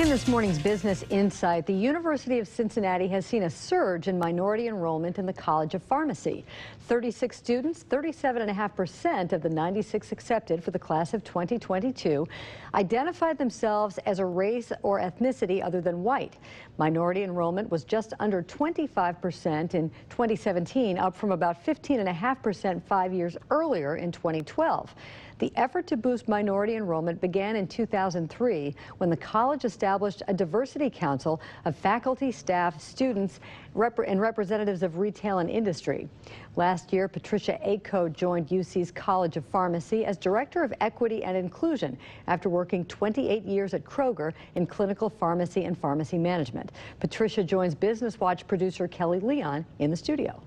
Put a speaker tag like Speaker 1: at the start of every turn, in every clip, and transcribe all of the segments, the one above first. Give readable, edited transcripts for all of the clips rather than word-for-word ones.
Speaker 1: In this morning's Business Insight, the University of Cincinnati has seen a surge in minority enrollment in the College of Pharmacy. 36 students, 37.5% of the 96 accepted for the class of 2022, identified themselves as a race or ethnicity other than white. Minority enrollment was just under 25% in 2017, up from about 15.5% 5 years earlier in 2012. The effort to boost minority enrollment began in 2003 when the college established a diversity council of faculty, staff, students, and representatives of retail and industry. Last year, Patricia Ako joined UC's College of Pharmacy as Director of Equity and Inclusion after working 28 years at Kroger in clinical pharmacy and pharmacy management. Patricia joins Business Watch producer Kelly Leon in the studio.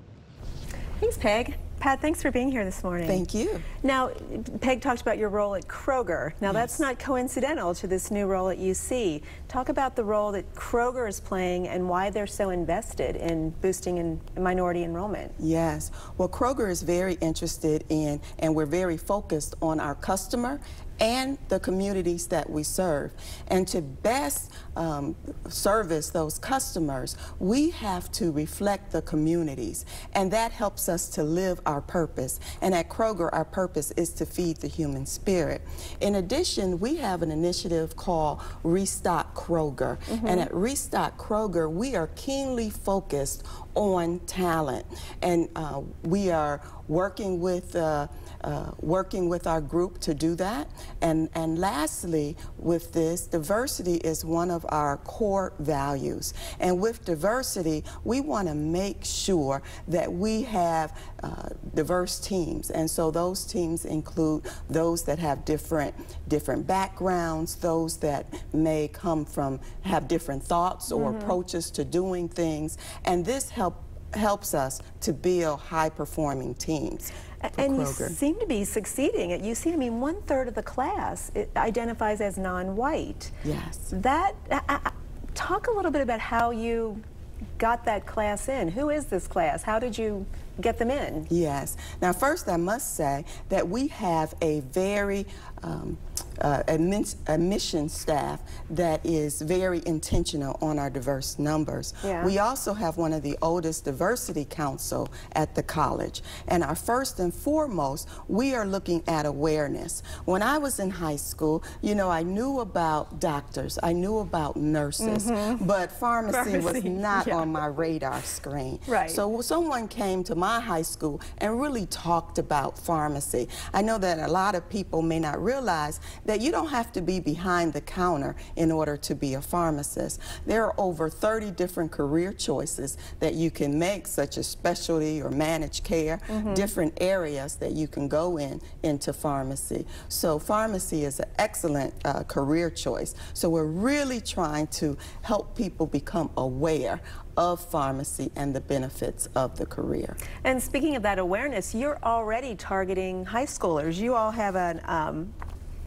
Speaker 2: Thanks, Peg. Pat, thanks for being here this morning.
Speaker 3: Thank you.
Speaker 2: Now, Peg talked about your role at Kroger. Now, that's not coincidental to this new role at UC. Talk about the role that Kroger is playing and why they're so invested in boosting in minority enrollment.
Speaker 3: Yes. Well, Kroger is very interested in, and we're very focused on our customer and the communities that we serve. And to best service those customers, we have to reflect the communities, and that helps us to live our purpose. And at Kroger, our purpose is to feed the human spirit. In addition, we have an initiative called Restock Kroger. And at Restock Kroger, we are keenly focused on talent. And we are working with our group to do that. And lastly, with this, diversity is one of our core values. And with diversity, we want to make sure that we have diverse teams. And so those teams include those that have different backgrounds, those that may have different thoughts or approaches to doing things. And this helps us to build high-performing teams.
Speaker 2: And you seem to be succeeding at UC. I mean, 1/3 of the class identifies as non-white.
Speaker 3: Yes.
Speaker 2: Talk a little bit about how you got that class in. Who is this class? How did you get them in?
Speaker 3: Yes. Now, first I must say that we have a very admission staff that is very intentional on our diverse numbers.
Speaker 2: Yeah.
Speaker 3: We also have one of the oldest diversity council at the college. And our first and foremost, we are looking at awareness. When I was in high school, you know, I knew about doctors, I knew about nurses, but pharmacy was not on my radar screen.
Speaker 2: Right.
Speaker 3: So someone came to my high school and really talked about pharmacy. I know that a lot of people may not realize that you don't have to be behind the counter in order to be a pharmacist. There are over 30 different career choices that you can make, such as specialty or managed care, different areas that you can go into pharmacy. So pharmacy is an excellent career choice. So we're really trying to help people become aware of pharmacy and the benefits of the career.
Speaker 2: And speaking of that awareness, you're already targeting high schoolers. You all have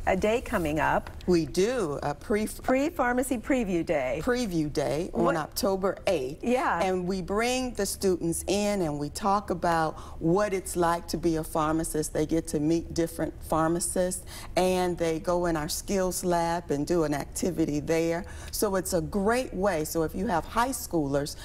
Speaker 2: a day coming up.
Speaker 3: We do, a
Speaker 2: pre-pharmacy preview day.
Speaker 3: Preview day on October 8th.
Speaker 2: Yeah.
Speaker 3: And we bring the students in and we talk about what it's like to be a pharmacist. They get to meet different pharmacists and they go in our skills lab and do an activity there. So it's a great way. So if you have high schoolers,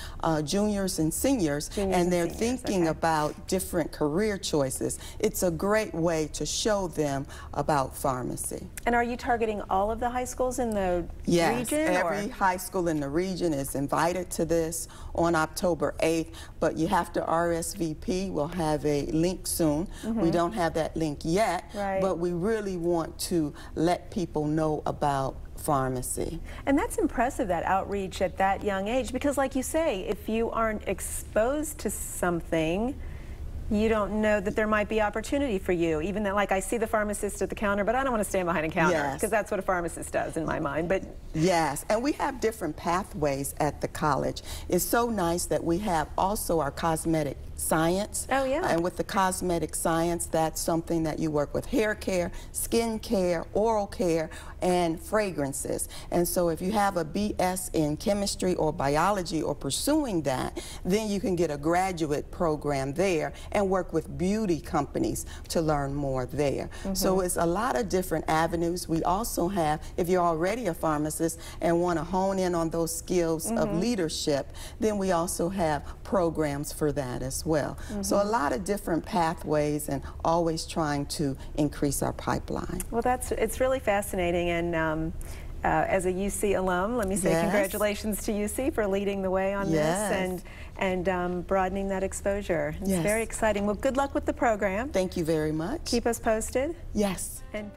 Speaker 3: juniors and seniors, and they're thinking about different career choices, it's a great way to show them about pharmacy.
Speaker 2: And are you targeting all of the high schools in the region?
Speaker 3: Yes, every high school in the region is invited to this on October 8th, but you have to RSVP. We'll have a link soon. We don't have that link yet, but we really want to let people know about pharmacy.
Speaker 2: And that's impressive, that outreach at that young age, because like you say, if you aren't exposed to something, you don't know that there might be opportunity for you. Even though, like, I see the pharmacist at the counter, but I don't want to stand behind a counter, because that's what a pharmacist does in my mind. But
Speaker 3: yes, and we have different pathways at the college. It's so nice that we have also our cosmetic science.
Speaker 2: Oh, yeah.
Speaker 3: And with the cosmetic science, that's something that you work with hair care, skin care, oral care, and fragrances. And so if you have a BS in chemistry or biology or pursuing that, then you can get a graduate program there and work with beauty companies to learn more there. So it's a lot of different avenues. We also have, if you're already a pharmacist and want to hone in on those skills of leadership, then we also have programs for that as well. So a lot of different pathways and always trying to increase our pipeline.
Speaker 2: Well, it's really fascinating, and as a UC alum, let me say congratulations to UC for leading the way on this and broadening that exposure. It's very exciting. Well, good luck with the program.
Speaker 3: Thank you very much.
Speaker 2: Keep us posted.
Speaker 3: Yes.
Speaker 2: And